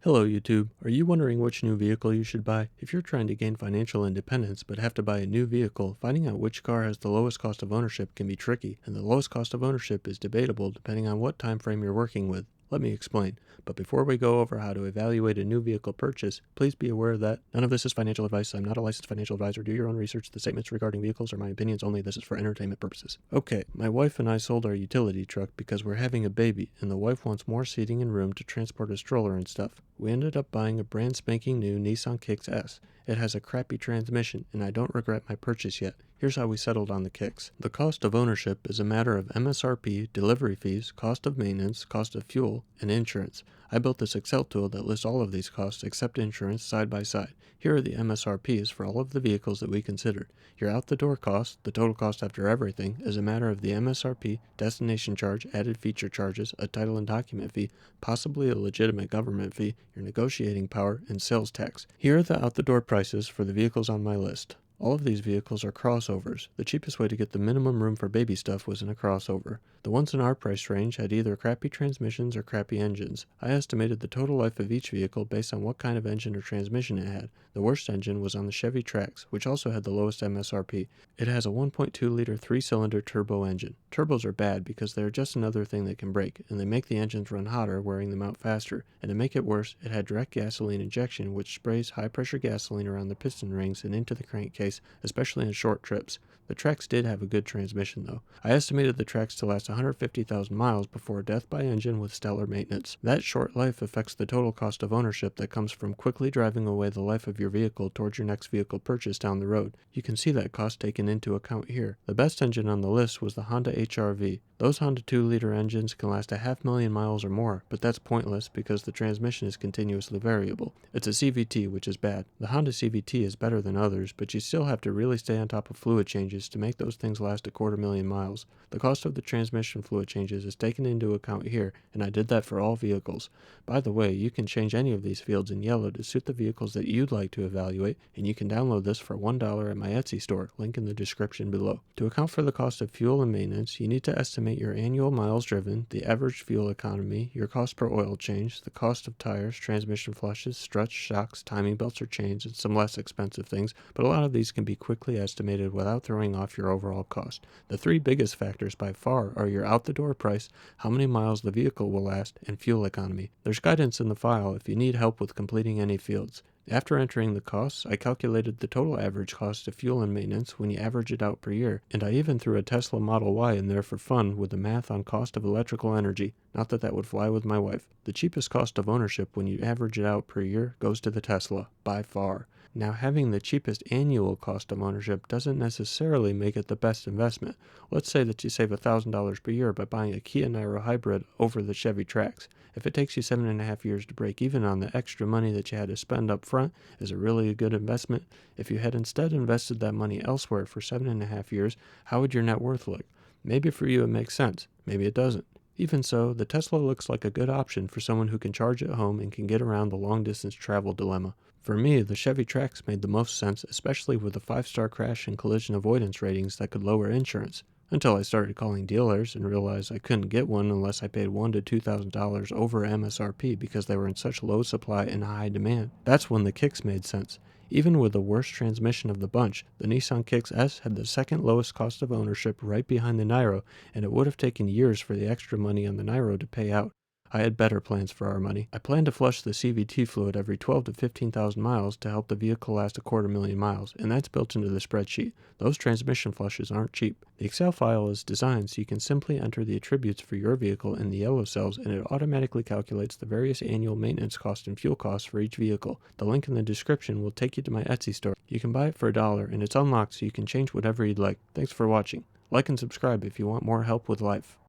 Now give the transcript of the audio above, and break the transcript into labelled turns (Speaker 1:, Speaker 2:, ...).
Speaker 1: Hello YouTube. Are you wondering which new vehicle you should buy? If you're trying to gain financial independence but have to buy a new vehicle, finding out which car has the lowest cost of ownership can be tricky, and the lowest cost of ownership is debatable depending on what time frame you're working with. Let me explain. But before we go over how to evaluate a new vehicle purchase, please be aware that none of this is financial advice. I'm not a licensed financial advisor. Do your own research. The statements regarding vehicles are my opinions only. This is for entertainment purposes. Okay, my wife and I sold our utility truck because we're having a baby, and the wife wants more seating and room to transport a stroller and stuff. We ended up buying a brand spanking new Nissan Kicks S. It has a crappy transmission, and I don't regret my purchase yet. Here's how we settled on the Kicks. The cost of ownership is a matter of MSRP, delivery fees, cost of maintenance, cost of fuel, and insurance. I built this Excel tool that lists all of these costs except insurance side by side. Here are the MSRPs for all of the vehicles that we considered. Your out-the-door cost, the total cost after everything, is a matter of the MSRP, destination charge, added feature charges, a title and document fee, possibly a legitimate government fee, your negotiating power, and sales tax. Here are the out-the-door prices for the vehicles on my list. All of these vehicles are crossovers. The cheapest way to get the minimum room for baby stuff was in a crossover. The ones in our price range had either crappy transmissions or crappy engines. I estimated the total life of each vehicle based on what kind of engine or transmission it had. The worst engine was on the Chevy Trax, which also had the lowest MSRP. It has a 1.2-liter 3-cylinder turbo engine. Turbos are bad because they're just another thing that can break, and they make the engines run hotter, wearing them out faster. And to make it worse, it had direct gasoline injection, which sprays high-pressure gasoline around the piston rings and into the crankcase, especially on short trips. The Trax did have a good transmission though. I estimated the Trax to last 150,000 miles before death by engine with stellar maintenance. That short life affects the total cost of ownership that comes from quickly driving away the life of your vehicle towards your next vehicle purchase down the road. You can see that cost taken into account here. The best engine on the list was the Honda HR-V. Those Honda 2-liter engines can last 500,000 miles or more, but that's pointless because the transmission is continuously variable. It's a CVT, which is bad. The Honda CVT is better than others, but you still have to really stay on top of fluid changes to make those things last 250,000 miles. The cost of the transmission fluid changes is taken into account here, and I did that for all vehicles. By the way, you can change any of these fields in yellow to suit the vehicles that you'd like to evaluate, and you can download this for $1 at my Etsy store, link in the description below. To account for the cost of fuel and maintenance, you need to estimate your annual miles driven, the average fuel economy, your cost per oil change, the cost of tires, transmission flushes, struts, shocks, timing belts or chains, and some less expensive things, but a lot of these can be quickly estimated without throwing off your overall cost. The three biggest factors by far are your out-the-door price, how many miles the vehicle will last, and fuel economy. There's guidance in the file if you need help with completing any fields. After entering the costs, I calculated the total average cost of fuel and maintenance when you average it out per year, and I even threw a Tesla Model Y in there for fun with the math on cost of electrical energy. Not that that would fly with my wife. The cheapest cost of ownership when you average it out per year goes to the Tesla, by far. Now, having the cheapest annual cost of ownership doesn't necessarily make it the best investment. Let's say that you save $1,000 per year by buying a Kia Niro hybrid over the Chevy Trax. If it takes you 7.5 years to break even on the extra money that you had to spend up front, is it really a good investment? If you had instead invested that money elsewhere for 7.5 years, how would your net worth look? Maybe for you it makes sense, maybe it doesn't. Even so, the Tesla looks like a good option for someone who can charge at home and can get around the long-distance travel dilemma. For me, the Chevy Trax made the most sense, especially with the 5-star crash and collision avoidance ratings that could lower insurance. Until I started calling dealers and realized I couldn't get one unless I paid $1,000 to $2,000 over MSRP because they were in such low supply and high demand. That's when the Kicks made sense. Even with the worst transmission of the bunch, the Nissan Kicks S had the second lowest cost of ownership right behind the Niro, and it would have taken years for the extra money on the Niro to pay out. I had better plans for our money. I planned to flush the CVT fluid every 12,000 to 15,000 miles to help the vehicle last 250,000 miles, and that's built into the spreadsheet. Those transmission flushes aren't cheap. The Excel file is designed so you can simply enter the attributes for your vehicle in the yellow cells, and it automatically calculates the various annual maintenance costs and fuel costs for each vehicle. The link in the description will take you to my Etsy store. You can buy it for $1, and it's unlocked so you can change whatever you'd like. Thanks for watching. Like and subscribe if you want more help with life.